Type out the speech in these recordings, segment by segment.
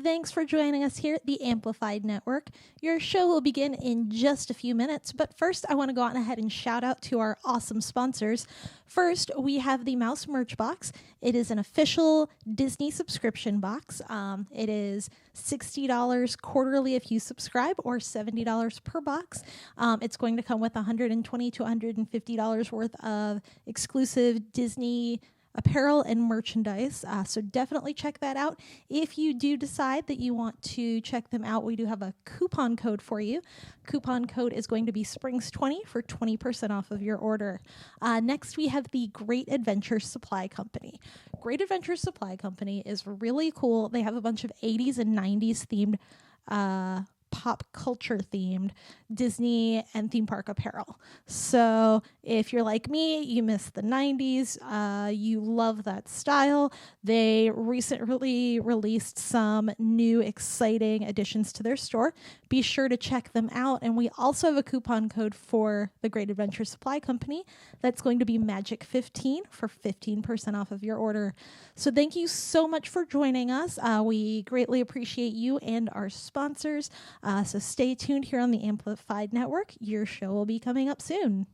Thanks for joining us here at the Amplified Network. Your show will begin in just a few minutes, but first I want to go on ahead and shout out to our awesome sponsors. First, we have the Mouse Merch Box. It is an official Disney subscription box. It is $60 quarterly if you subscribe, or $70 per box. It's going to come with $120 to $150 worth of exclusive Disney apparel and merchandise, so definitely check that out. If you do decide that you want to check them out, we do have a coupon code for you. Coupon code is going to be Springs20 for 20% off of your order. Next, we have the Great Adventure Supply Company. Great Adventure Supply Company is really cool. They have a bunch of 80s and 90s themed pop culture themed Disney and theme park apparel. So if you're like me, you miss the 90s, you love that style. They recently released some new exciting additions to their store. Be sure to check them out. And we also have a coupon code for the Great Adventure Supply Company that's going to be Magic15 for 15% off of your order. So thank you so much for joining us. We greatly appreciate you and our sponsors. So stay tuned here on the Amplified Network. Your show will be coming up soon.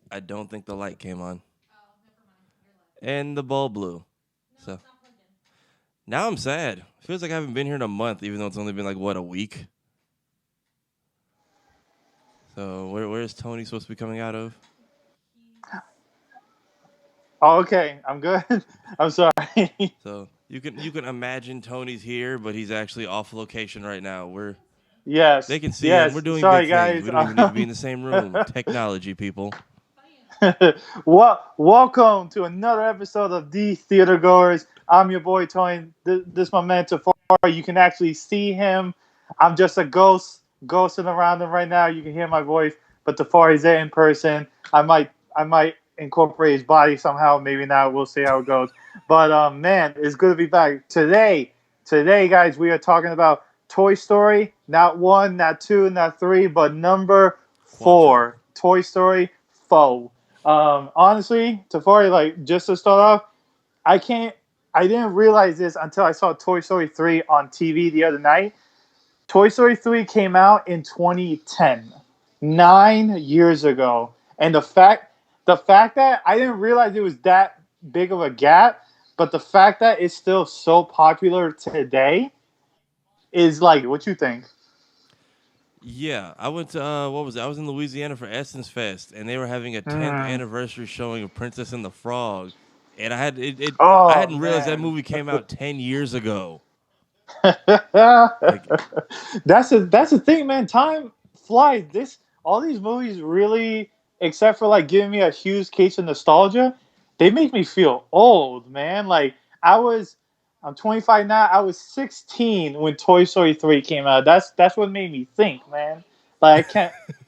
I don't think the light came on. Oh, never mind. And the bulb blew. No, so it's not plugged in. Now I'm sad. Feels like I haven't been here in a month, even though it's only been a week. So where's Tony supposed to be coming out of? Oh, okay. I'm good. I'm sorry. So you can imagine Tony's here, but he's actually off location right now. Yes. They can see him. We're doing big guys. things. We don't even need to be in the same room. Technology, people. Welcome to another episode of the Theatergoers. I'm your boy Tony. This my man Tafari. You can actually see him. I'm just a ghosting around him right now. You can hear my voice, but Tafari's there in person. I might incorporate his body somehow. Maybe not. We'll see how it goes. But man, it's good to be back today. Today, guys, we are talking about Toy Story. Not 1, not 2, not 3, but number 4. Toy Story 4. Honestly, Tafari, just to start off, I didn't realize this until I saw Toy Story 3 on TV the other night. Toy Story 3 came out in 2010, 9 years ago. And the fact the fact that I didn't realize it was that big of a gap, but the fact that it's still so popular today is like, what you think? Yeah, I went to what was it? I was in Louisiana for Essence Fest, and they were having a 10th Mm. anniversary showing of Princess and the Frog, and I Oh hadn't realized that man, movie came out 10 years ago. Like, that's the thing, man. Time flies. All these movies really, except for like giving me a huge case of nostalgia, they make me feel old, man. Like I'm 25 now. I was 16 when Toy Story 3 came out. That's what made me think, man. Like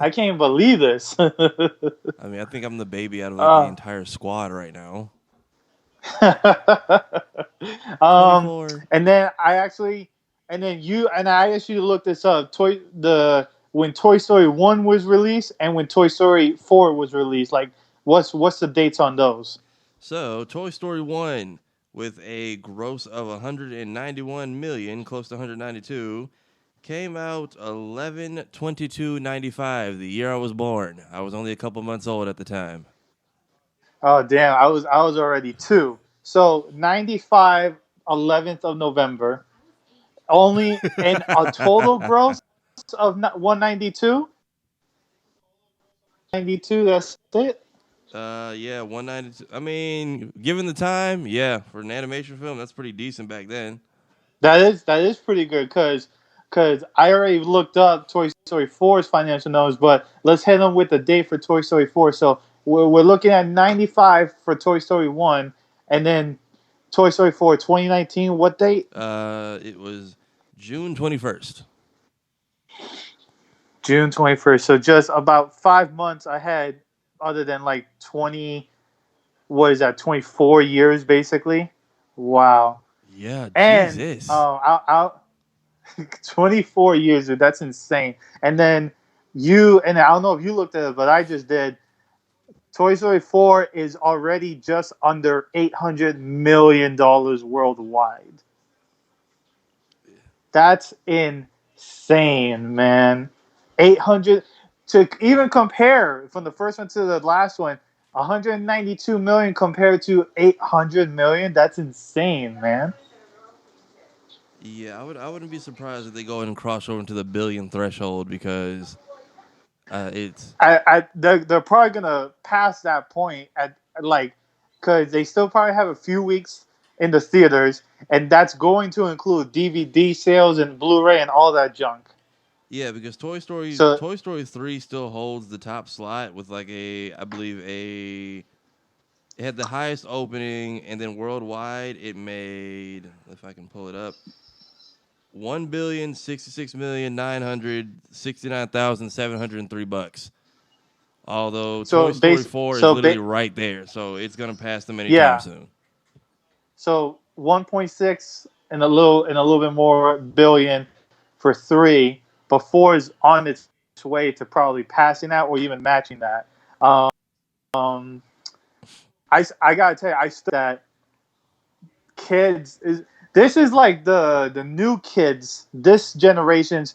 I can't believe this. I mean, I think I'm the baby out of like the uh, entire squad right now. um, 24. and then I asked you to look this up. When Toy Story 1 was released and when Toy Story 4 was released. Like, what's the dates on those? So, Toy Story 1 with a gross of 191 million, close to 192, came out 11/22/95, the year I was born. I was only a couple months old at the time. Oh damn, I was already 2. So 95, 11th of November. Only in a total gross of 192. 92, that's it. Yeah, 192. I mean, given the time, yeah, for an animation film, that's pretty decent back then. That is pretty good because I already looked up Toy Story 4's financial numbers, but let's hit them with the date for Toy Story 4. So we're looking at 95 for Toy Story 1, and then Toy Story 4 2019. What date? It was June 21st. June 21st. So just about 5 months ahead, other than like 20. What is that? 24 years basically. Wow. Yeah, And Jesus. I'll 24 years, dude. That's insane. And then and I don't know if you looked at it, but I just did. Toy Story 4 is already just under $800 million worldwide. That's insane, man. 800 to even compare from the first one to the last one. 192 million compared to 800 million. That's insane, man. Yeah, I wouldn't be surprised if they go ahead and cross over into the billion threshold because it's They're probably gonna pass that point at like, because they still probably have a few weeks in the theaters, and that's going to include DVD sales and Blu-ray and all that junk. yeah, because So, Toy Story 3 still holds the top slot with like I believe it had the highest opening, and then worldwide it made, if I can pull it up, 1,066,969,703 bucks. Although Toy Story 4 is literally right there, so it's gonna pass them anytime yeah. soon. So 1.6 and a little bit more billion for 3, but 4 is on its way to probably passing that or even matching that. Um, I gotta tell you, I still that kids is this is like the new kids, this generation's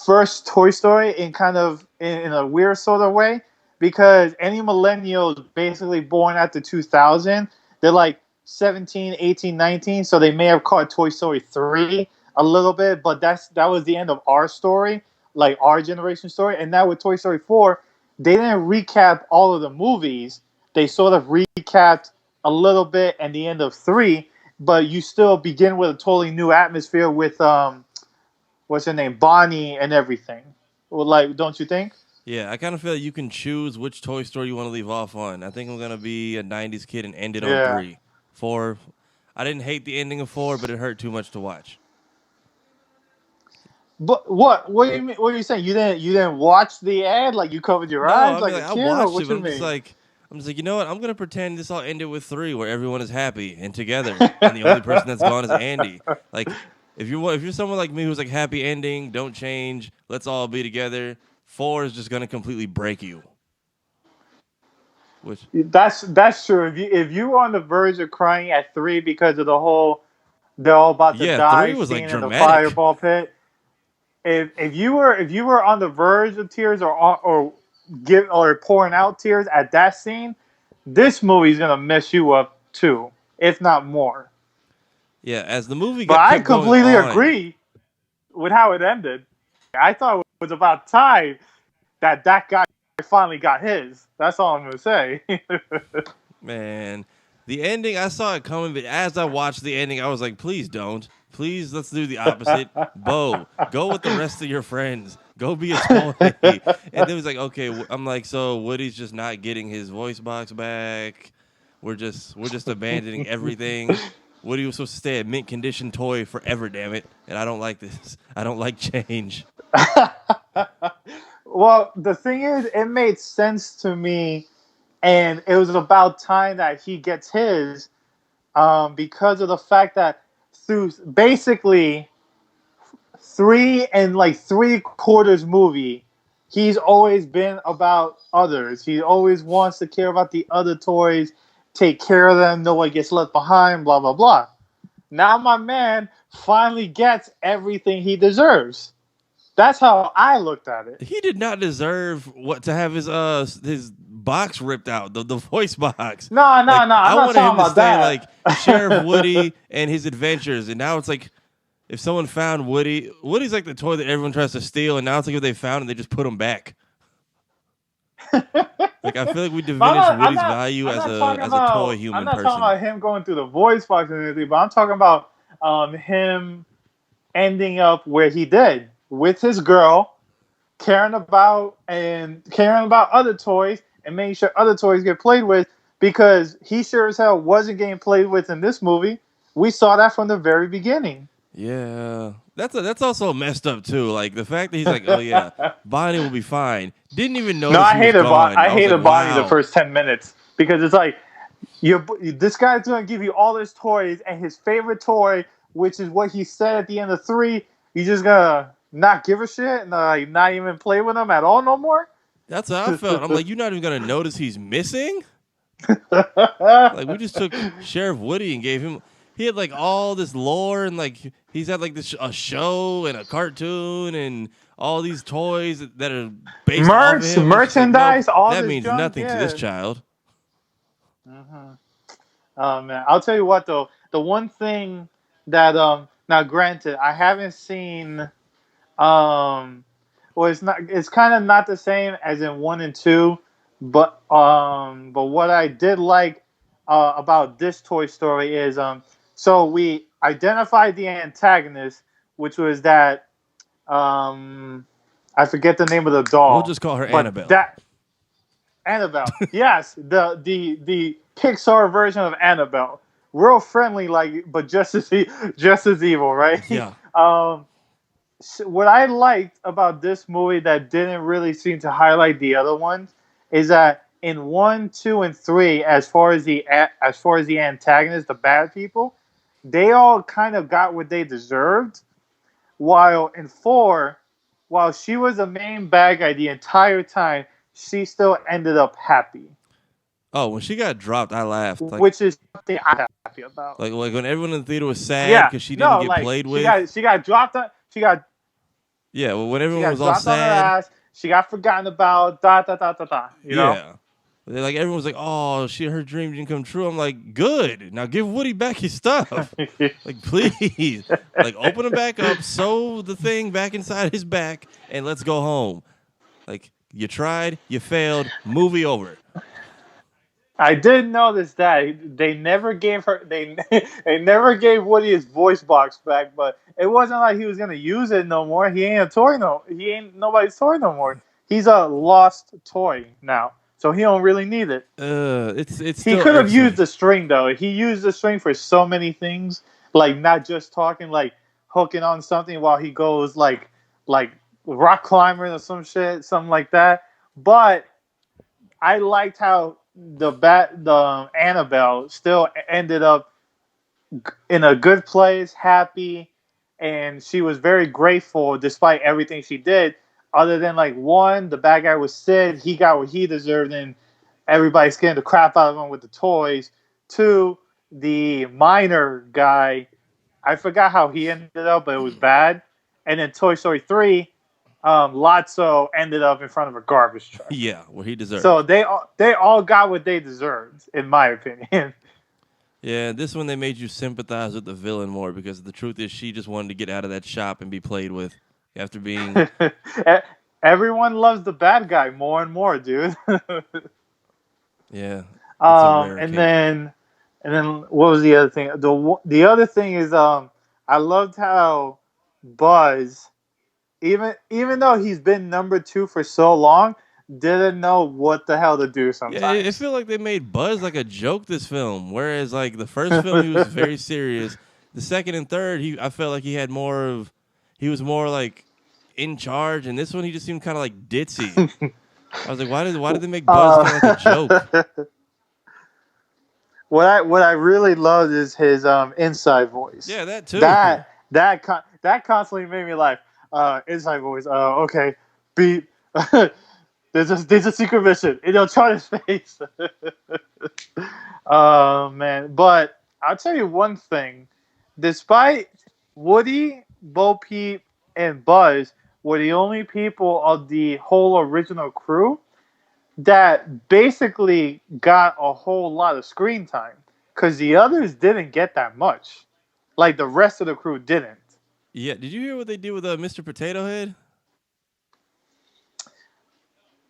first Toy Story in kind of in a weird sort of way, because any millennials basically born after 2000, they're like 17, 18, 19, so they may have caught Toy Story 3 a little bit, but that was the end of our story, like our generation story. And now with Toy Story 4, they didn't recap all of the movies. They sort of recapped a little bit and the end of 3, but you still begin with a totally new atmosphere with what's her name, Bonnie and everything. Well, like, don't you think? Yeah, I kind of feel like you can choose which Toy Story you want to leave off on. I think I'm gonna be a '90s kid and end it on Yeah. 3. 4, I didn't hate the ending of 4, but it hurt too much to watch. But what do you mean? What are you saying? You didn't watch the ad? Like, you covered your No, eyes I mean like a like I kid? Or watched what it, but you mean? I'm just like, you know what? I'm gonna pretend this all ended with 3, where everyone is happy and together, and the only person that's gone is Andy. Like, if you're someone like me who's like happy ending, don't change, let's all be together. 4 is just gonna completely break you. Which That's true. If you were on the verge of crying at 3 because of the whole they're all about to yeah, die 3 was like scene in the dramatic. fireball pit, if you were on the verge of tears or give or pouring out tears at that scene, this movie's gonna mess you up too, if not more. Yeah, as the movie But I kept going completely on. agree with how it ended. I thought it was about time that guy finally got his. That's all I'm gonna say. Man, the ending, I saw it coming, but as I watched the ending, I was like, please don't. Please, let's do the opposite. Bo, go with the rest of your friends. Go be a toy. And then it was like, okay, I'm like, so Woody's just not getting his voice box back. We're just abandoning everything. Woody was supposed to stay a mint condition toy forever, damn it. And I don't like this. I don't like change. Well, the thing is, it made sense to me, and it was about time that he gets his, because of the fact that through basically 3 and 3/4 movie, he's always been about others. He always wants to care about the other toys, take care of them, no one gets left behind, blah blah blah. Now my man finally gets everything he deserves. That's how I looked at it. He did not deserve to have his box ripped out, the voice box. No, Like, I'm I not wanted talking him to about stay that. like Sheriff Woody and his adventures, and now it's like if someone found Woody's like the toy that everyone tries to steal, and now it's like if they found it, they just put him back. Like I feel like we diminished Woody's value as a toy human I'm not person. talking about him going through the voice box and anything, but I'm talking about him ending up where he did with his girl, caring about other toys and making sure other toys get played with, because he sure as hell wasn't getting played with in this movie. We saw that from the very beginning. Yeah, that's also messed up too. Like the fact that he's like, oh yeah, Bonnie will be fine. Didn't even notice No, I he was hated gone. I was hated like, Bonnie the wow. first 10 minutes, because it's like this guy's going to give you all his toys, and his favorite toy, which is what he said at the end of 3, you just gonna not give a shit and like not even play with him at all no more. That's how I felt. I'm like, you're not even gonna notice he's missing. Like we just took Sheriff Woody and gave him. He had like all this lore and like he's had like a show and a cartoon and all these toys that are based off of him. Merchandise, like, all that this means junk, nothing to this child. Oh man, I'll tell you what though. The one thing that now granted, I haven't seen well, it's kind of not the same as in 1 and 2, but what I did like about this Toy Story is so we identified the antagonist, which was that I forget the name of the doll. We'll just call her Annabelle. Annabelle. Yes, the Pixar version of Annabelle. Real friendly, like, but just as evil, right? Yeah. What I liked about this movie that didn't really seem to highlight the other ones is that in 1, 2, and 3, as far as the antagonists, the bad people, they all kind of got what they deserved. While in 4, while she was the main bad guy the entire time, she still ended up happy. Oh, when she got dropped, I laughed. Like, which is something I'm happy about. Like when everyone in the theater was sad because she didn't get played with. She got dropped on. Yeah, well, when everyone was all dropped on her sad, ass, she got forgotten about. You know? Like everyone was like, "Oh, her dream didn't come true." I'm like, "Good. Now give Woody back his stuff. Like, please. Like, open him back up, sew the thing back inside his back, and let's go home. Like, you tried, you failed. Movie over." I did notice that they never gave her they never gave Woody his voice box back, but it wasn't like he was gonna use it no more. He ain't nobody's toy no more. He's a lost toy now, so he don't really need it. He could have used the string though. He used the string for so many things, like not just talking, like hooking on something while he goes like rock climbing or some shit, something like that. But I liked how the Annabelle still ended up in a good place, happy, and she was very grateful despite everything she did. Other than like 1, the bad guy was Sid, he got what he deserved, and everybody scared the crap out of him with the toys. 2, the minor guy, I forgot how he ended up, but it was bad. And then Toy Story 3, Lotso ended up in front of a garbage truck. Yeah, where he deserved. So they all got what they deserved, in my opinion. Yeah, this one they made you sympathize with the villain more because the truth is she just wanted to get out of that shop and be played with after being. Everyone loves the bad guy more and more, dude. Yeah, it's a rare And occasion. then what was the other thing? The other thing is I loved how Buzz, even though he's been number 2 for so long, didn't know what the hell to do Yeah, it sometimes. feel like they made Buzz like a joke this film, whereas like the first film he was very serious. The second and third, I felt like he was more like in charge, and this one he just seemed kind of like ditzy. I was like, why did they make Buzz kind of like a joke? What I really loved is his inside voice. Yeah, that too. That constantly made me laugh. Inside voice. Okay, beep. There's a secret mission. It'll try his face. Oh man! But I'll tell you one thing. Despite Woody, Bo Peep, and Buzz were the only people of the whole original crew that basically got a whole lot of screen time, because the others didn't get that much. Like the rest of the crew didn't. Yeah, did you hear what they did with Mr. Potato Head?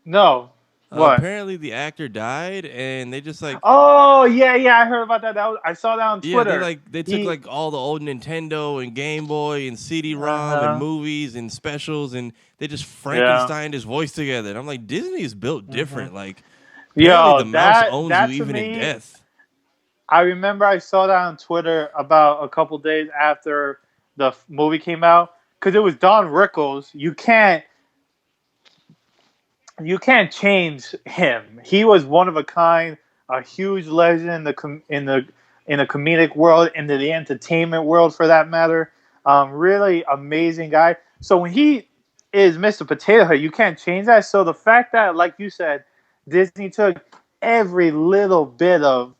No. What? Apparently the actor died, and they just like Oh yeah, I heard about that. I saw that on yeah, Twitter. they took He. like all the old Nintendo and Game Boy and Uh CD-ROM and huh. movies and specials, and they just Yeah. Frankensteined his voice together. And I'm like, Disney is built Hmm. different. Like apparently the Yo, mouse that owns you that to even in me, death. I remember I saw that on Twitter about a couple days after the movie came out, because it was Don Rickles. You can't change him. He was one of a kind, a huge legend in the comedic world, into the entertainment world for that matter. Really amazing guy. So when he is Mr. Potato Head, you can't change that. So the fact that, like you said, Disney took every little bit of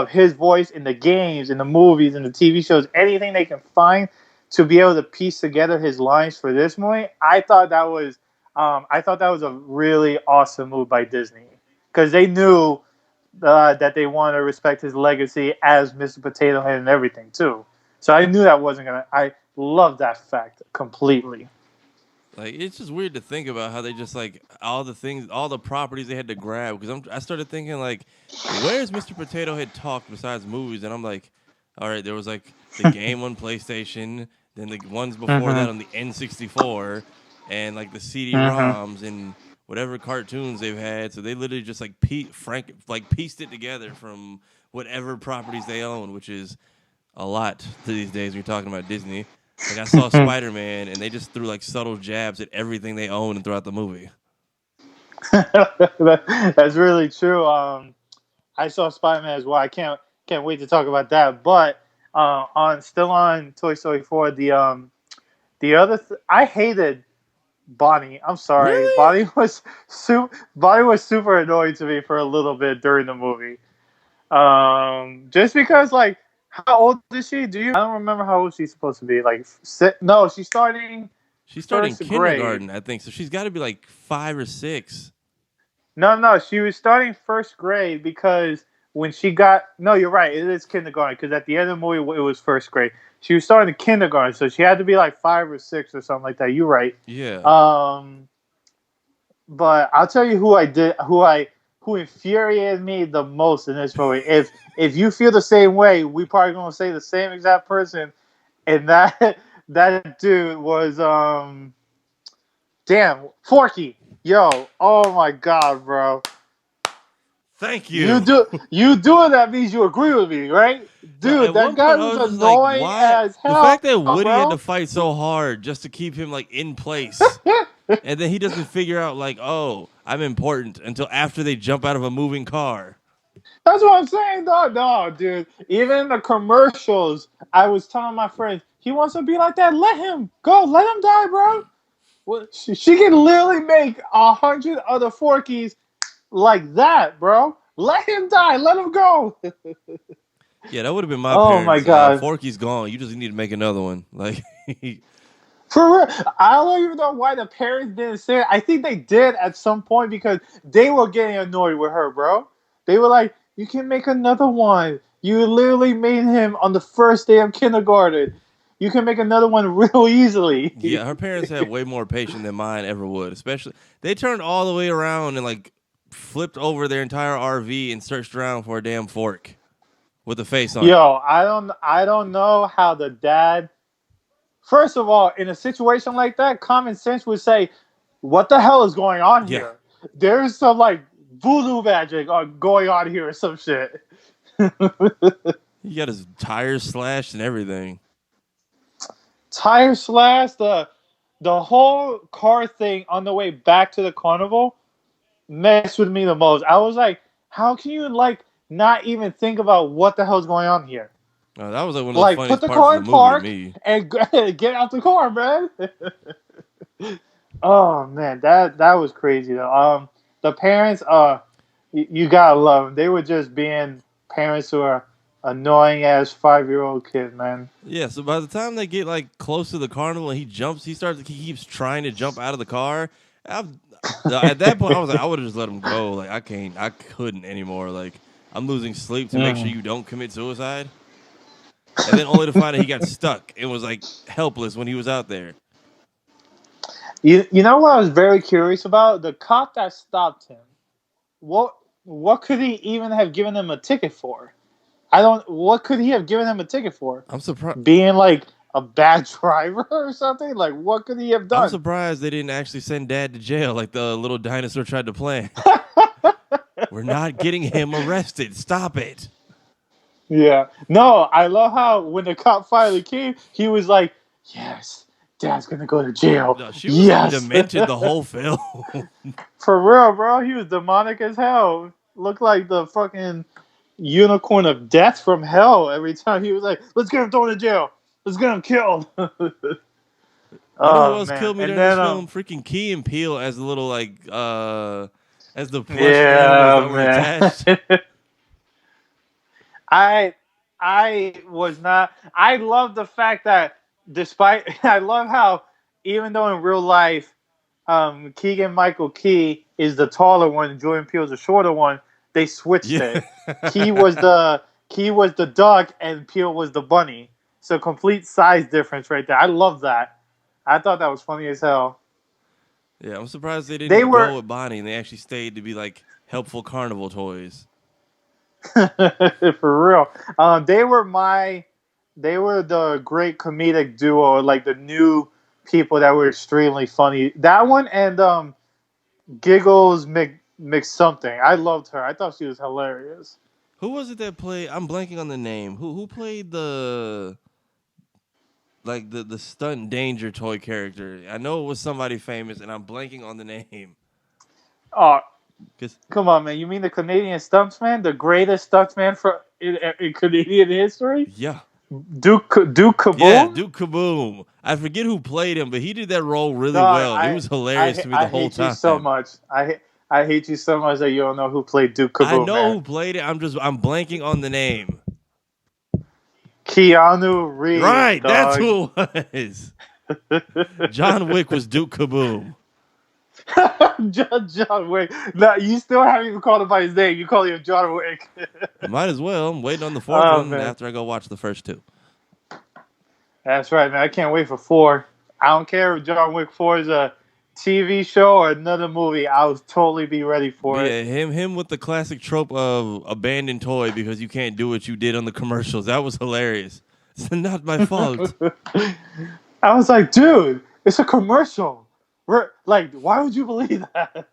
his voice in the games, in the movies, in the TV shows, anything they can find to be able to piece together his lines for this movie, I thought that was a really awesome move by Disney, because they knew that they wanted to respect his legacy as Mr. Potato Head and everything too. So I knew that wasn't gonna. I love that fact completely. Like it's just weird to think about how they just like all the things, all the properties they had to grab. Because I started thinking like, where's Mr. Potato Head talked besides movies? And I'm like, all right, there was like the game on PlayStation, then the ones before that Mm-hmm. on the N64, and like the Mm-hmm. CD-ROMs and whatever cartoons they've had. So they literally just like pieced it together from whatever properties they own, which is a lot to these days. When you're talking about Disney. Like I saw Spider-Man, and they just threw like subtle jabs at everything they own and throughout the movie. That's really true. I saw Spider-Man as well. I can't wait to talk about that. But on Toy Story 4, I hated Bonnie. I'm sorry. Really? Bonnie was super annoying to me for a little bit during the movie. Just because, like, how old is she? I don't remember how old she's supposed to be. Like, no, she's starting She's starting first grade. kindergarten, I think. So she's got to be like 5 or 6. No, she was starting first grade, because when she got, no, you're right. It is kindergarten, because at the end of the movie it was first grade. She was starting kindergarten, so she had to be like 5 or 6 or something like that. You're right. Yeah. Um, but I'll tell you who infuriated me the most in this movie. If you feel the same way, we probably gonna say the same exact person, and that dude was damn Forky. Yo, oh my god, bro. Thank You you. doing that means you agree with me, right? No, Dude, at that one guy point I was was just like, annoying why? as The fact hell, that Woody had to bro. fight so hard just to keep him like in place. And then he doesn't figure out like, oh, I'm important until after they jump out of a moving car. That's what I'm saying, dog. No, dude. Even the commercials, I was telling my friends, he wants to be like that. Let him go. Let him die, bro. She can literally make 100 other Forkies like that, bro. Let him die. Let him go. Yeah, that would have been my Oh my parents. god. Forky's gone. You just need to make another one. Like For real, I don't even know why the parents didn't say it. I think they did at some point because they were getting annoyed with her, bro. They were like, "You can make another one. You literally made him on the first day of kindergarten. You can make another one real easily." Yeah, her parents had way more patience than mine ever would. Especially, they turned all the way around and like flipped over their entire RV and searched around for a damn fork with a face on it. Yo, I don't know how the dad. First of all, in a situation like that, common sense would say, "What the hell is going on Yeah. here? There's some like voodoo magic going on here or some shit." He got his tires slashed and everything. Tire slash the whole car thing on the way back to the carnival messed with me the most. I was like, how can you like not even think about what the hell's going on here? That was like one of the Like, put funniest the parts car of in the movie to park me. and get out the car, man. Oh man, that was crazy though. The parents, you gotta love them. They were just being parents who are annoying as 5-year-old kids, man. Yeah, so by the time they get like close to the carnival and he keeps trying to jump out of the car. At that point, I was like, I would have just let him go. Like, I couldn't anymore. Like, I'm losing sleep to make sure you don't commit suicide. And then only to find out he got stuck and was like helpless when he was out there. You know what I was very curious about? The cop that stopped him. What could he even have given him a ticket for? What could he have given him a ticket for? I'm surprised. Being like a bad driver or something? Like, what could he have done? I'm surprised they didn't actually send Dad to jail like the little dinosaur tried to plan. We're not getting him arrested. Stop it. Yeah. No, I love how when the cop finally came, he was like, "Yes, Dad's gonna go to jail." No, she was yes. demented the whole film. For real, bro. He was demonic as hell. Looked like the fucking unicorn of death from hell every time he was like, "Let's get him thrown in jail. Let's get him killed." You know who else killed me during this film? Freaking Key and Peele as the little like as the plush animals that were attached. I was not. I love the fact that despite I love how even though in real life, Keegan Michael Key is the taller one, and Jordan Peele's the shorter one. They switched it. Key was the duck, and Peele was the bunny. So complete size difference right there. I love that. I thought that was funny as hell. Yeah, I'm surprised they didn't go with Bonnie and they actually stayed to be like helpful carnival toys. For real. They were the great comedic duo, like the new people that were extremely funny. That one and Giggles McSomething. I loved her. I thought she was hilarious. Who was it that played? I'm blanking on the name. Who played the stunt danger toy character? I know it was somebody famous, and I'm blanking on the name. Oh, come on, man! You mean the Canadian stuntsman, the greatest stuntsman in Canadian history? Yeah, Duke Kaboom. Yeah, Duke Kaboom. I forget who played him, but he did that role really well. It was hilarious to me the whole time. I hate you so much. I hate you so much that you don't know who played Duke Kaboom. I know who played it. I'm blanking on the name. Keanu Reeves. Right, dog. that's who it was. John Wick was Duke Kaboom. John Wick. No, you still haven't even called him by his name. You call him John Wick. Might as well. I'm waiting on the fourth one after I go watch the first two. That's right, man. I can't wait for 4. I don't care if John Wick 4 is a TV show or another movie. I'll totally be ready for it. Yeah, him with the classic trope of abandoned toy because you can't do what you did on the commercials. That was hilarious. It's not my fault. I was like, dude, it's a commercial. Why would you believe that?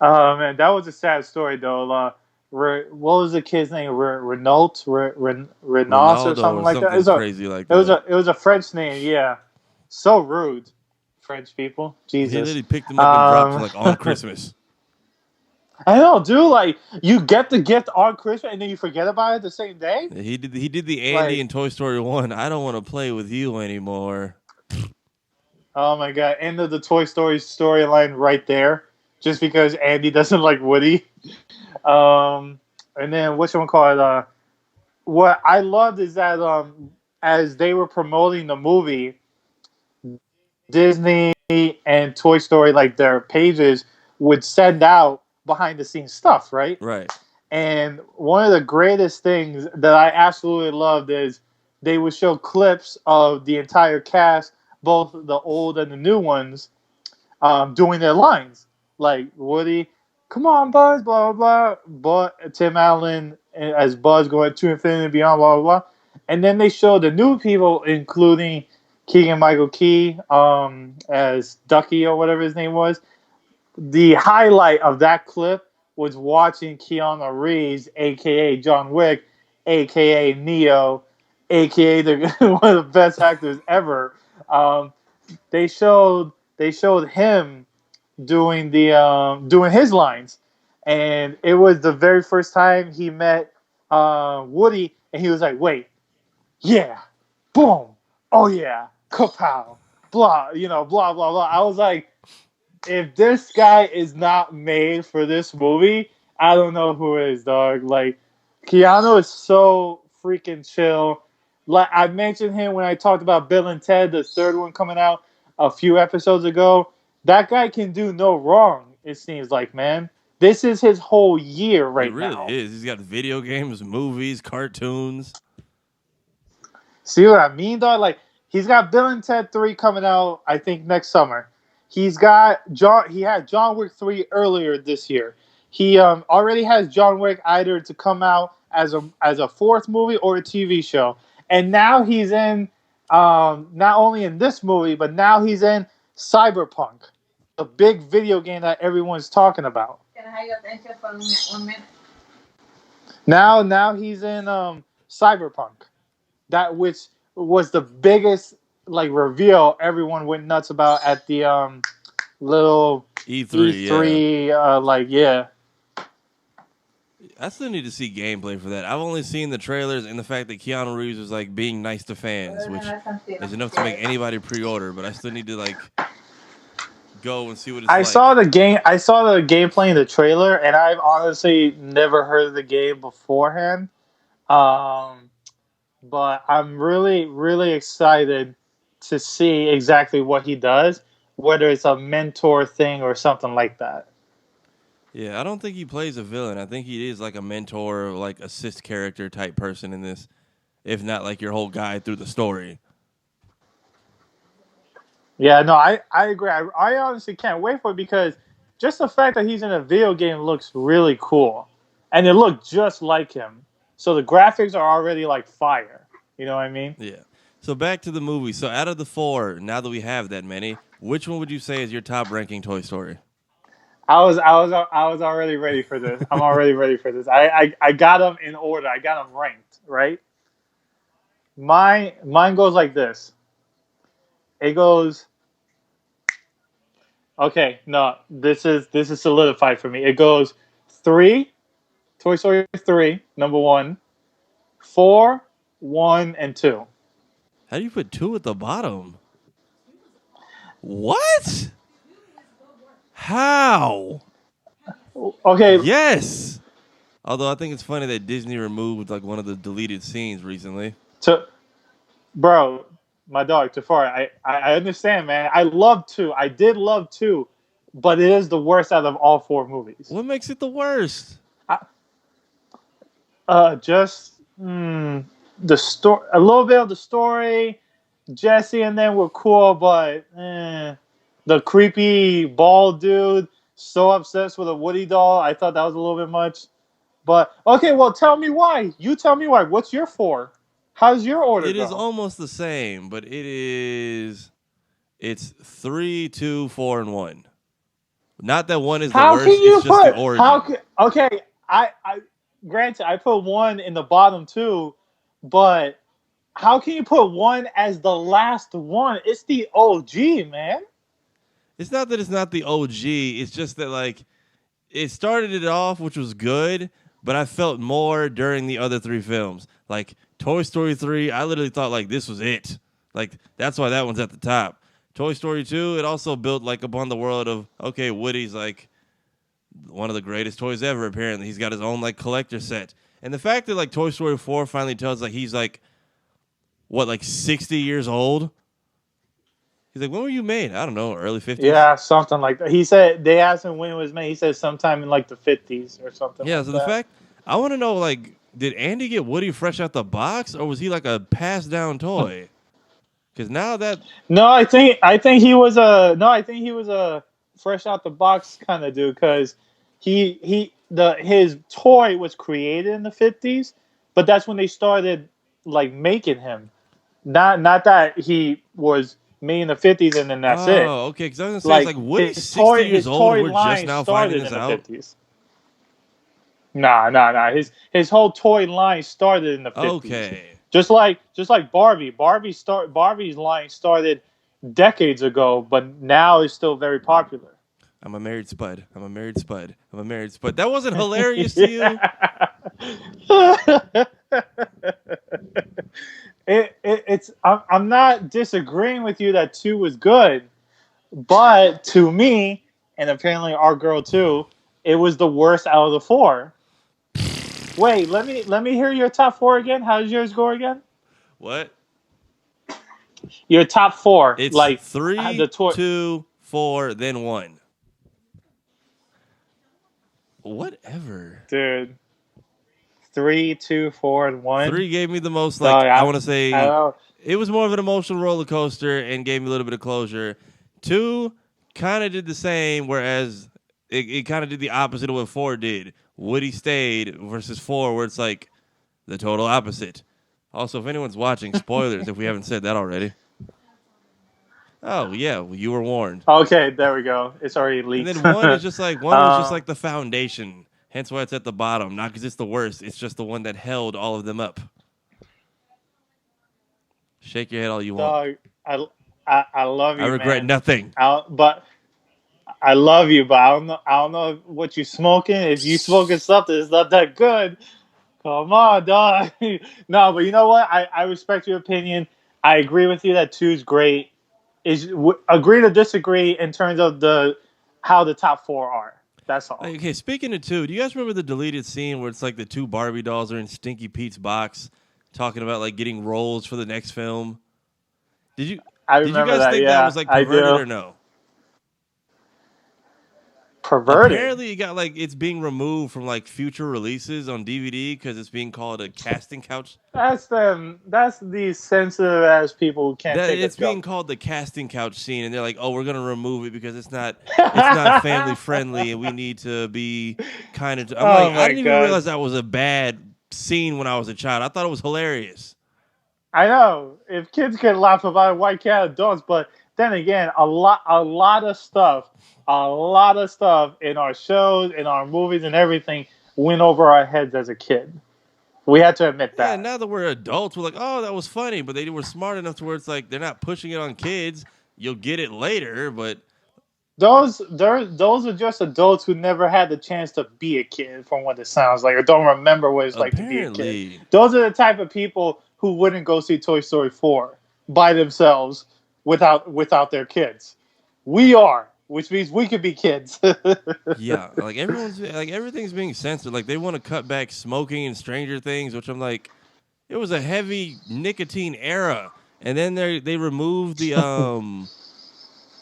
Oh, man, that was a sad story, though. What was the kid's name? Renault or something like that. Crazy like that. It was a French name. Yeah, so rude, French people. Jesus. He literally picked him up and dropped him on Christmas. I know, dude. Like, you get the gift on Christmas and then you forget about it the same day. He did the Andy in Toy Story 1. I don't want to play with you anymore. Oh my god! End of the Toy Story storyline right there, just because Andy doesn't like Woody. And then whatchamacallit, what I loved is that as they were promoting the movie, Disney and Toy Story, like their pages, would send out behind the scenes stuff, right? Right. And one of the greatest things that I absolutely loved is they would show clips of the entire cast, both the old and the new ones, doing their lines. Like Woody, come on, Buzz, blah, blah, blah. But Tim Allen as Buzz going to infinity and beyond, blah, blah, blah. And then they showed the new people, including Keegan Michael Key as Ducky or whatever his name was. The highlight of that clip was watching Keanu Reeves, a.k.a. John Wick, a.k.a. Neo, a.k.a. one of the best actors ever. They showed him doing his lines, and it was the very first time he met Woody, and he was like, "Wait, yeah, boom, oh yeah, kapow, blah, blah blah blah." I was like, if this guy is not made for this movie, I don't know who is, dog. Like, Keanu is so freaking chill. Like, I mentioned him when I talked about Bill and Ted, the third one coming out a few episodes ago. That guy can do no wrong, it seems like, man. This is his whole year right It really now. is. He's got video games, movies, cartoons. See what I mean, dog? Like, he's got Bill and Ted 3 coming out, I think, next summer. He's got He had John Wick 3 earlier this year. He already has John Wick either to come out as a fourth movie or a TV show. And now he's in not only in this movie, but now he's in Cyberpunk, the big video game that everyone's talking about. Can I have your attention for 1 minute? Now he's in Cyberpunk. That which was the biggest like reveal everyone went nuts about at the little E3. yeah. I still need to see gameplay for that. I've only seen the trailers and the fact that Keanu Reeves was like being nice to fans, which is enough to make anybody pre-order. But I still need to like go and see what it's like. I saw the gameplay in the trailer, and I've honestly never heard of the game beforehand. But I'm really, really excited to see exactly what he does, whether it's a mentor thing or something like that. Yeah, I don't think he plays a villain. I think he is like a mentor, like assist character type person in this, if not like your whole guide through the story. Yeah, no, I agree. I honestly can't wait for it because just the fact that he's in a video game looks really cool. And it looked just like him. So the graphics are already like fire. You know what I mean? Yeah. So back to the movie. So out of the four, now that we have that many, which one would you say is your top ranking Toy Story? I was already ready for this. I'm already ready for this. I got them in order. I got them ranked, right? Mine goes like this. It goes. Okay, no, this is solidified for me. It goes 3, Toy Story 3, number 1, 4, 1, and 2. How do you put 2 at the bottom? What? How? Okay. Yes. Although I think it's funny that Disney removed like one of the deleted scenes recently. Bro, my dog Tafari, I understand, man. I love 2. I did love 2, but it is the worst out of all 4 movies. What makes it the worst? Just the story, a little bit of the story. Jesse and them were cool, but the creepy bald dude so obsessed with a Woody doll, I thought that was a little bit much. But okay, well, tell me why. You tell me why. What's your 4? How's your order? It is almost the same, but it's 3, 2, 4, and 1. Not that 1 is the worst. It's just the origin. Okay, I granted I put 1 in the bottom 2, but how can you put 1 as the last one? It's the OG, man. It's not that it's not the OG. It's just that like it started it off, which was good, but I felt more during the other 3 films. Like Toy Story 3, I literally thought like this was it. Like that's why that one's at the top. Toy Story 2, it also built like upon the world of, okay, Woody's like one of the greatest toys ever, apparently. He's got his own like collector set. And the fact that like Toy Story 4 finally tells like he's like what, like 60 years old? He's like, when were you made? I don't know, early 50s. Yeah, something like that. He said they asked him when it was made. He said sometime in like the 50s or something. Yeah. like So that. the fact I want to know, like, did Andy get Woody fresh out the box, or was he like a passed down toy? Because now that No, I think he was a fresh out the box kind of dude because his toy was created in the 50s, but that's when they started like making him. Not that he was made in the 50s and then that's it. oh, okay. Because I was gonna say it's Like like Woody's 60 years his old, and toy we're just line now finding started this in the out. 50s. Nah. His whole toy line started in the 50s. Okay. Just like Barbie. Barbie's line started decades ago, but now it's still very popular. I'm a married spud. I'm a married spud. I'm a married spud. That wasn't hilarious to you? I'm not disagreeing with you that 2 was good, but to me, and apparently our girl too, it was the worst out of the 4. Wait, let me hear your top 4 again. How does yours go again? What? Your top 4, It's like the 3, toy. 2, 4, then 1. Whatever. Dude, 3, 2, 4, and 1. 3 gave me the most, No, like, I want to I say, don't. it was more of an emotional roller coaster and gave me a little bit of closure. 2 kind of did the same, whereas it kind of did the opposite of what 4 did. Woody stayed versus 4, where it's like the total opposite. Also, if anyone's watching, spoilers if we haven't said that already. Oh, yeah, well, you were warned. Okay, there we go. It's already And leaked. then 1 is just like, 1 was just like the foundation. Hence why it's at the bottom. Not because it's the worst. It's just the one that held all of them up. Shake your head all you want. Dog, I love you. I regret man. nothing. But I love you, but I don't know what you smoking. If you smoking something, it's not that good. Come on, dog. No, but you know what? I respect your opinion. I agree with you that 2 is great. Agree to disagree in terms of how the top 4 are. That's all. Okay, speaking of 2, do you guys remember the deleted scene where it's like the 2 Barbie dolls are in Stinky Pete's box talking about like getting roles for the next film? I Did you remember guys that. think Yeah, that was like I perverted do. or no? Perverted. Apparently, it got like it's being removed from like future releases on DVD because it's being called a casting couch. That's them. That's these sensitive ass people who can't take It's a being joke. called the casting couch scene, and they're like, "Oh, we're gonna remove it because it's not family friendly, and we need to be kind of." I'm Oh like, I my didn't even God. realize that was a bad scene when I was a child. I thought it was hilarious. I know if kids can laugh about it, why can't adults? But then again, a lot of stuff in our shows, in our movies, and everything went over our heads as a kid. We had to admit Yeah, that. now that we're adults, we're like, "Oh, that was funny," but they were smart enough to where it's like they're not pushing it on kids. You'll get it later, but Those are just adults who never had the chance to be a kid, from what it sounds like, or don't remember what it's like to be a kid. apparently, Those are the type of people who wouldn't go see Toy Story 4 by themselves without their kids. We are, which means we could be kids. yeah, like everything's being censored. Like they want to cut back smoking and Stranger Things, which I'm like, it was a heavy nicotine era, and then they removed the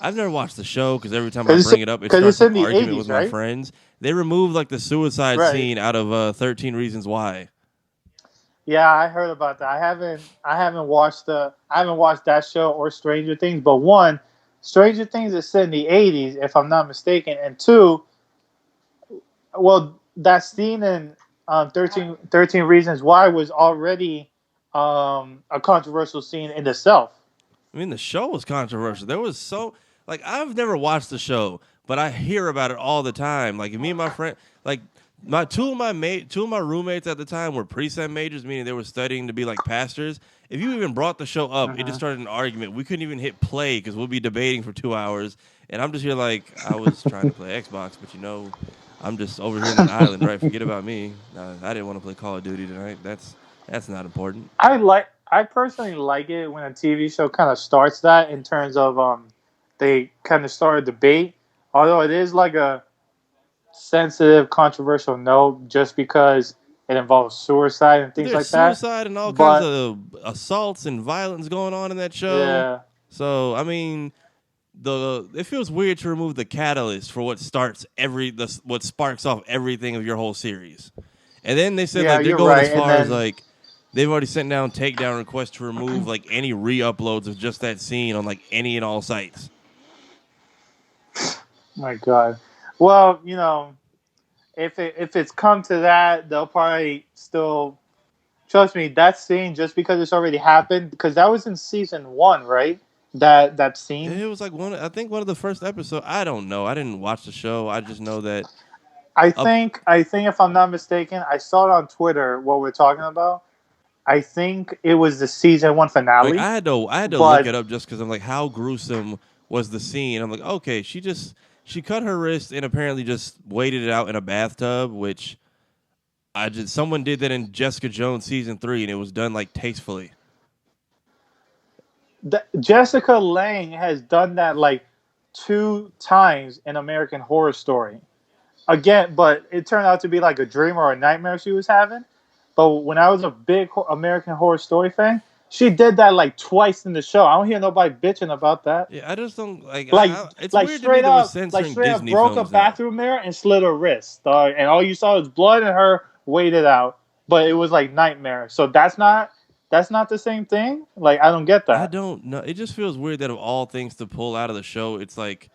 I've never watched the show because every time I bring it up, it 'Cause it's starts an in the argument 80s, with my right? friends. They removed like the suicide Right. scene out of 13 Reasons Why. Yeah, I heard about that. I haven't watched that show or Stranger Things, but one, Stranger Things is set in the 80s if I'm not mistaken, and 2, well, that scene in 13 Reasons Why was already a controversial scene in itself. I mean, the show was controversial. There was like I've never watched the show, but I hear about it all the time. Like me and my friend, like two of my roommates at the time were pre-sem majors, meaning they were studying to be like pastors. If you even brought the show up, it just started an argument. We couldn't even hit play because we'll be debating for 2 hours, and I'm just here like I was trying to play Xbox, but I'm just over here on an island, right? Forget about me. I didn't want to play Call of Duty tonight. That's not important. I personally like it when a TV show kind of starts that in terms of they kind of start a debate, although it is like a sensitive, controversial note just because it involves suicide and things There's like that. suicide and all kinds But of assaults and violence going on in that show. yeah, So, I mean, it feels weird to remove the catalyst for what what sparks off everything of your whole series. And then they said Yeah, like they're you're going right. as And far as then like they've already sent down takedown requests to remove like any re-uploads of just that scene on like any and all sites. my God. Well, if it's come to that, they'll probably still trust me. That scene, just because it's already happened, because that was in season 1, right? That scene. It was like I think one of the first episodes. I don't know. I didn't watch the show. I just know that up I think if I'm not mistaken, I saw it on Twitter what we're talking about. I think it was the season 1 like finale, I had to look it but up just because I'm like, how gruesome was the scene? I'm like, okay, she cut her wrist and apparently just waited it out in a bathtub, which someone did that in Jessica Jones season 3 and it was done like tastefully. Jessica Lange has done that like 2 times in American Horror Story. Again, but it turned out to be like a dream or a nightmare she was having. But when I was a big American Horror Story fan, she did that like twice in the show. I don't hear nobody bitching about that. Yeah, I just don't like. Like, It's weird to me that we're censoring straight up Disney broke a films now. bathroom mirror and slit her wrist, dog. And all you saw was blood and her waited out. But it was like nightmare. So that's not the same thing. Like, I don't get I that. don't know. It just feels weird that of all things to pull out of the show, it's like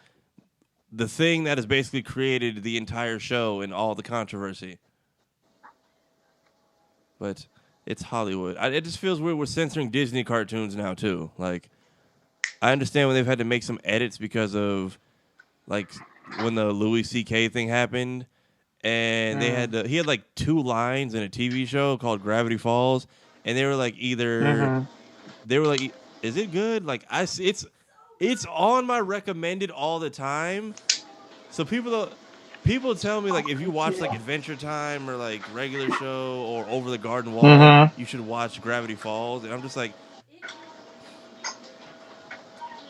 the thing that has basically created the entire show and all the controversy. But it's Hollywood. It just feels weird we're censoring Disney cartoons now too. Like, I understand when they've had to make some edits because of like when the Louis C.K. thing happened, and he had like 2 lines in a TV show called Gravity Falls, and they were like is it good? Like it's on my recommended all the time. So people tell me like if you watch like Adventure Time or like regular show or Over the Garden Wall, you should watch Gravity Falls, and I'm just like.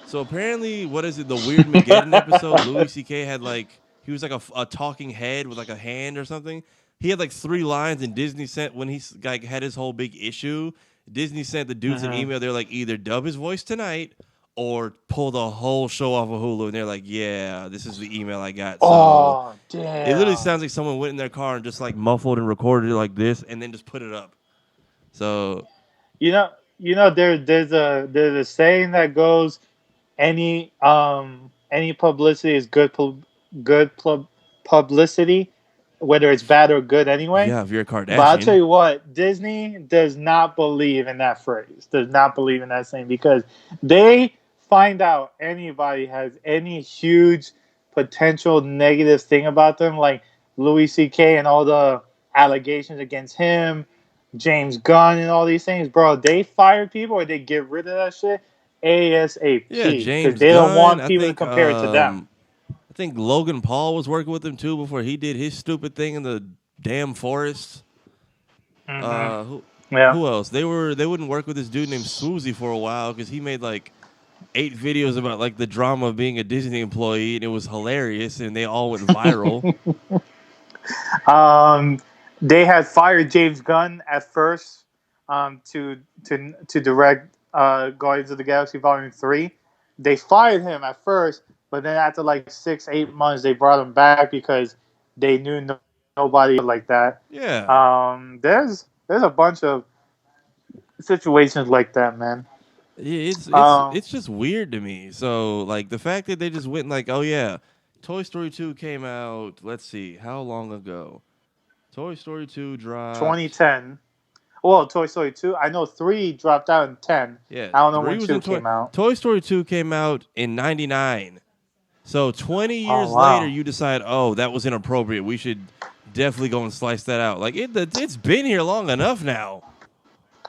So apparently, what is it? The Weird Mageddon episode. Louis C.K. had like he was like a talking head with like a hand or something. He had like 3 lines, and Disney sent when he like had his whole big issue. Disney sent the dudes an email. They're like either dub his voice tonight or pull the whole show off of Hulu. And they're like, yeah, this is the email I got. So Oh, damn. it literally sounds like someone went in their car and just like muffled and recorded it like this, and then just put it up. So You know, there's a saying that goes, any publicity is publicity, whether it's bad or good anyway. yeah, if you're a Kardashian, But I'll tell you what, Disney does not believe in that phrase. Does not believe in that saying, because they find out anybody has any huge potential negative thing about them, like Louis C.K. and all the allegations against him, James Gunn and all these things, bro. They fire people or they get rid of that shit ASAP. yeah, Because James they don't Gunn. want people to compare it to them. I think Logan Paul was working with him too before he did his stupid thing in the damn forest. Who else? They wouldn't work with this dude named Swoozy for a while because he made like 8 videos about like the drama of being a Disney employee, and it was hilarious, and they all went viral. They had fired James Gunn at first to direct Guardians of the Galaxy Volume 3. They fired him at first, but then after like 6-8 months, they brought him back because they knew nobody like that. Yeah. There's a bunch of situations like that, man. Yeah, it's just weird to me. So like the fact that they just went like, oh yeah, Toy Story 2 came out. Let's see, how long ago? Toy Story 2 dropped 2010. Well, Toy Story 2. I know 3 dropped out in 10. Yeah, I don't know 3 when was 2 came out. Toy Story 2 came out in 99. So 20 years wow. later, you decide, oh, that was inappropriate. We should definitely go and slice that out. Like it's been here long enough now.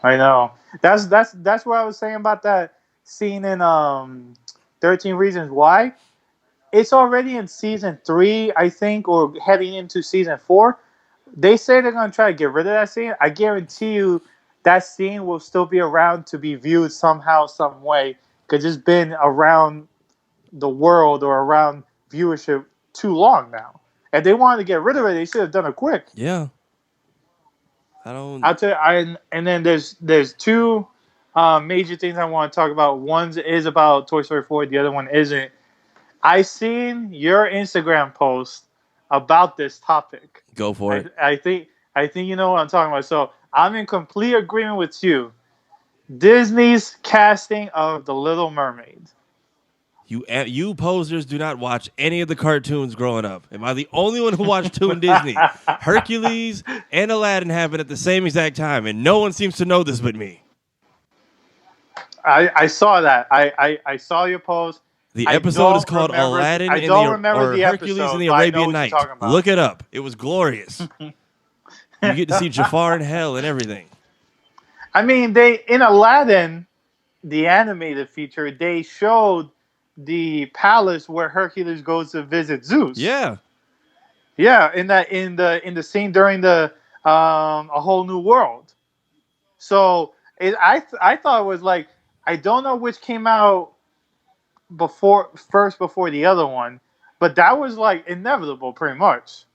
I know. That's what I was saying about that scene in 13 Reasons Why. It's already in season 3, I think, or heading into season 4. They say they're gonna try to get rid of that scene. I guarantee you that scene will still be around to be viewed somehow, some way, because it's been around the world or around viewership too long now. If they wanted to get rid of it, they should have done it quick. Yeah. I'll tell you. And then there's 2 major things I want to talk about. One is about Toy Story 4. The other one isn't. I seen your Instagram post about this topic. Go for it. I think you know what I'm talking about. So I'm in complete agreement with you. Disney's casting of The Little Mermaid. You posers do not watch any of the cartoons growing up. Am I the only one who watched Toon Disney? Hercules and Aladdin happened at the same exact time, and no one seems to know this but me. I saw that. I saw your post. The episode is called remember, Aladdin I and don't the, remember or the Hercules episode, and the but I know Arabian what you're Night. talking about. Look it up. It was glorious. You get to see Jafar in hell and everything. I mean, in Aladdin, the animated feature, they showed the palace where Hercules goes to visit Zeus. Yeah. Yeah, in the scene during the A Whole New World. So I thought it was like, I don't know which came out before the other one, but that was like inevitable pretty much.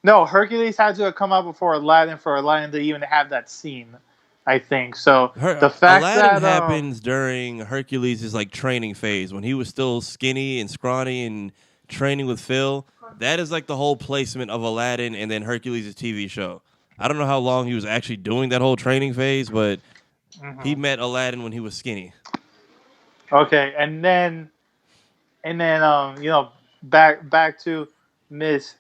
No, Hercules had to have come out before Aladdin for Aladdin to even have that scene, I think. So the fact Aladdin that happens during Hercules' like training phase when he was still skinny and scrawny and training with Phil. That is like the whole placement of Aladdin and then Hercules' TV show. I don't know how long he was actually doing that whole training phase, but he met Aladdin when he was skinny. Okay, and then you know, back to Miss,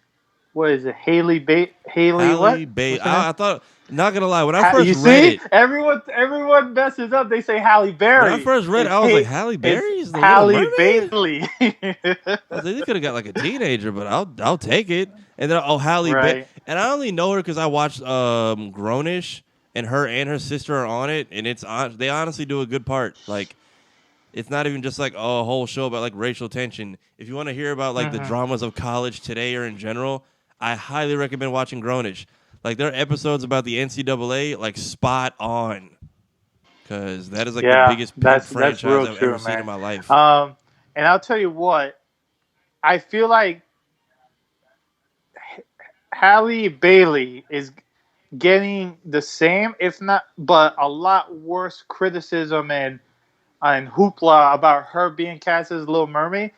what is it, Haley what? Bailey. I thought, not gonna lie, when I first you read see, it, everyone messes up. They say Halle Berry. when I first read it, I was like, Halle Berry is the Halle Little Mermaid? Bailey. I was like, they could have got like a teenager, but I'll take it. And then Halle Right. Berry, and I only know her because I watched Grownish, and her sister are on it, and they honestly do a good part. Like, it's not even just like a whole show about like racial tension. If you want to hear about like the dramas of college today or in general, I highly recommend watching Grownish. Like, there are episodes about the NCAA, like, spot on. Because that is, like, the biggest franchise I've ever seen in my life. And I'll tell you what, I feel like Halle Bailey is getting the same, if not, but a lot worse criticism and hoopla about her being cast as Little Mermaid.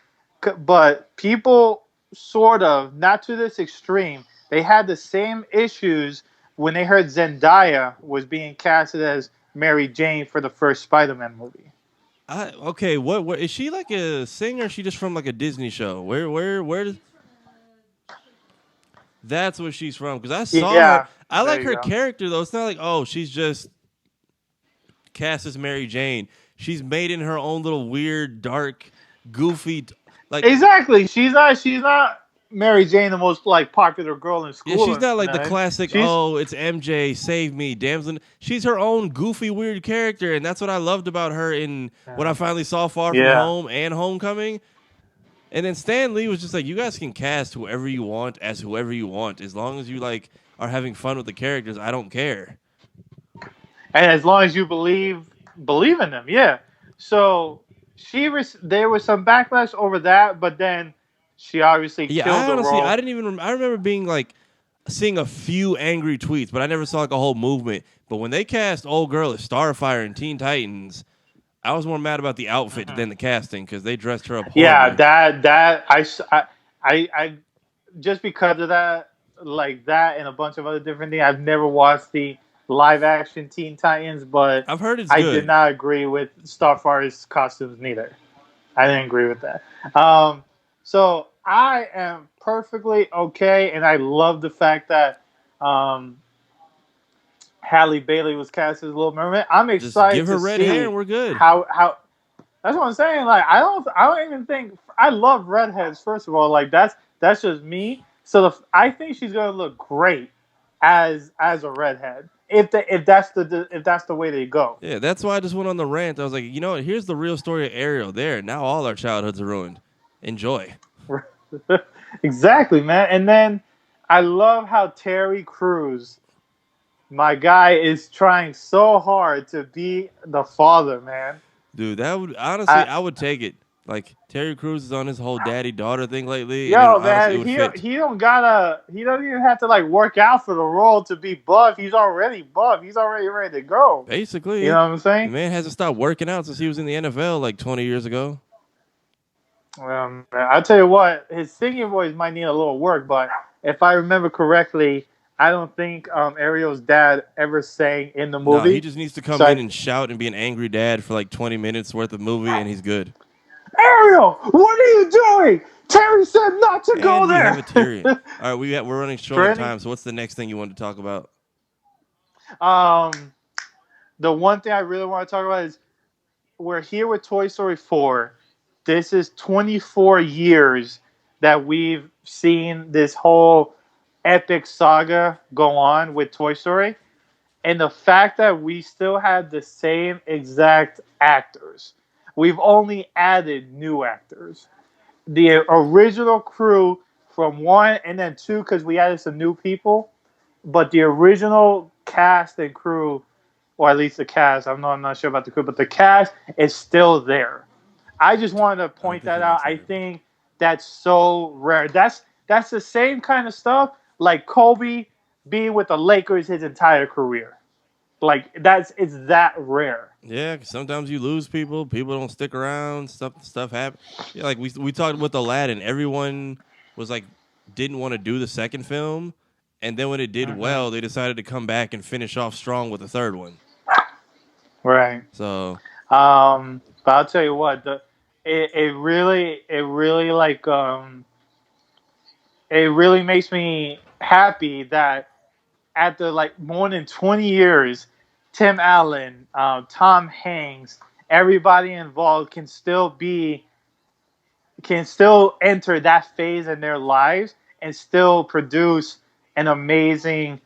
But people sort of, not to this extreme, they had the same issues when they heard Zendaya was being casted as Mary Jane for the first Spider-Man movie. Okay, what is she like a singer? Or is she just from like a Disney show? Where does... That's where she's from. Because I saw her. I like her character though. It's not like, oh, she's just cast as Mary Jane. She's made in her own little weird, dark, goofy. Like, exactly, she's not Mary Jane, the most like popular girl in school. Yeah, she's not like the classic. It's MJ, save me, damsel. She's her own goofy, weird character, and that's what I loved about her in when I finally saw Far From Home and Homecoming. And then Stan Lee was just like, you guys can cast whoever you want as whoever you want, as long as you like are having fun with the characters. I don't care. And as long as you believe in them, yeah. So there was some backlash over that, but then she obviously killed the role. I remember being like seeing a few angry tweets, but I never saw like a whole movement. But when they cast old girl as Starfire in Teen Titans, I was more mad about the outfit than the casting because they dressed her up horribly. Yeah, that I just because of that, like that and a bunch of other different things. I've never watched the live action Teen Titans, but I've heard it's good. I did not agree with Starfire's costumes neither. I didn't agree with that. So I am perfectly okay, and I love the fact that Halle Bailey was cast as Little Mermaid. I'm excited. Just give her to red see hair and we're good. How that's what I'm saying. Like I don't even think I love redheads. First of all, like that's just me. So I think she's gonna look great as a redhead. If that's the way they go. Yeah, that's why I just went on the rant. I was like, you know what? Here's the real story of Ariel. There, now all our childhoods are ruined. Enjoy. Exactly, man. And then I love how Terry Crews, my guy, is trying so hard to be the father, man. Dude, that would honestly, I would take it. Like Terry Crews is on his whole daddy-daughter thing lately. Yo, man, he doesn't even have to like work out for the role to be buff. He's already buff. He's already ready to go. Basically, you know what I'm saying? The man hasn't stopped working out since he was in the NFL like 20 years ago. I'll tell you what, his singing voice might need a little work, but if I remember correctly, I don't think Ariel's dad ever sang in the No, he movie. just needs to So come in and shout and be an angry dad for like 20 minutes worth of movie, and he's good. Ariel, what are you doing? Terry said not to go Andy, have a there. Tyrion. All right, we're running short on time, so what's the next thing you want to talk about? um, the one thing I really want to talk about is we're here with Toy Story 4. This is 24 years that we've seen this whole epic saga go on with Toy Story. And the fact that we still have the same exact actors. We've only added new actors. The original crew from 1 and then 2, because we added some new people, but the original cast and crew, or at least the cast, I'm not sure about the crew, but the cast is still there. I just wanted to I don't point think that he out. likes I her. think that's so rare. That's the same kind of stuff like Kobe being with the Lakers his entire career. Like it's that rare. Yeah, 'cause sometimes you lose people. People don't stick around. Stuff happens. Yeah, like we talked with Aladdin. Everyone was like didn't want to do the second film, and then when it did Mm-hmm. well, they decided to come back and finish off strong with the third one. Right. So But I'll tell you what, it really it really makes me happy that after like more than 20 years, Tim Allen, Tom Hanks, everybody involved can still enter that phase in their lives and still produce an amazing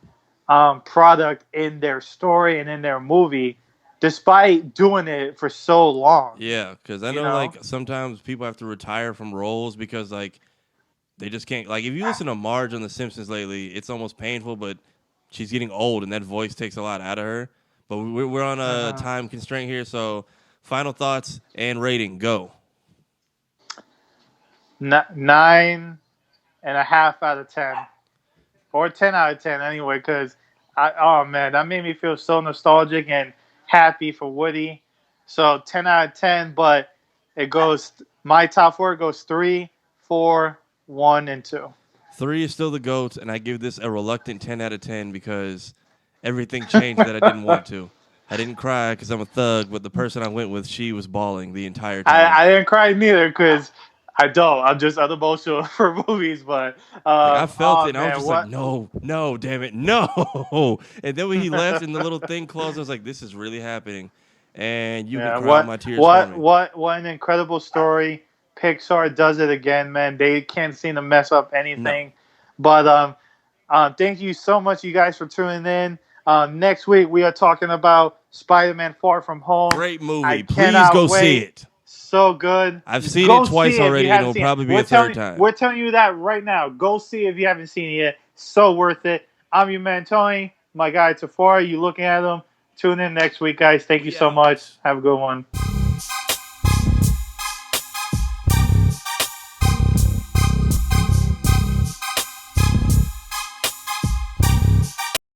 product in their story and in their movie, despite doing it for so long. yeah, because I You know know? like sometimes people have to retire from roles because like they just can't. Like if you listen to Marge on The Simpsons lately, it's almost painful, but she's getting old and that voice takes a lot out of her. But we're on a Uh-huh. time constraint here, so final thoughts and rating go. 9.5 out of 10, or 10 out of 10 anyway. Because oh man, that made me feel so nostalgic and happy for Woody. So 10 out of 10, but it goes. My top four goes 3, 4, 1, and 2. 3 is still the GOAT, and I give this a reluctant 10 out of 10 because everything changed that I didn't want to. I didn't cry because I'm a thug, but the person I went with, she was bawling the entire time. I didn't cry neither because I don't. I'm just unemotional for movies. But Like I felt it, oh and I was man, just like, what? no, no, damn it, no. And then when he left and the little thing closed, I was like, this is really happening. And you can Yeah, cry all my tears for me. what an incredible story. Pixar does it again, man. They can't seem to mess up No. anything. But thank you so much, you guys, for tuning in. Next week we are talking about Spider-Man: Far From Home. Great I movie. Please cannot go see wait. it. So good. I've seen it Go twice see it if you already, and haven't it'll seen it. probably be a third time. We're telling you that right now. Go see it if you haven't seen it yet. So worth it. I'm your man Tony. My guy Tafari. You looking at him? Tune in next week, guys. Thank you We so out. much. Have a good one.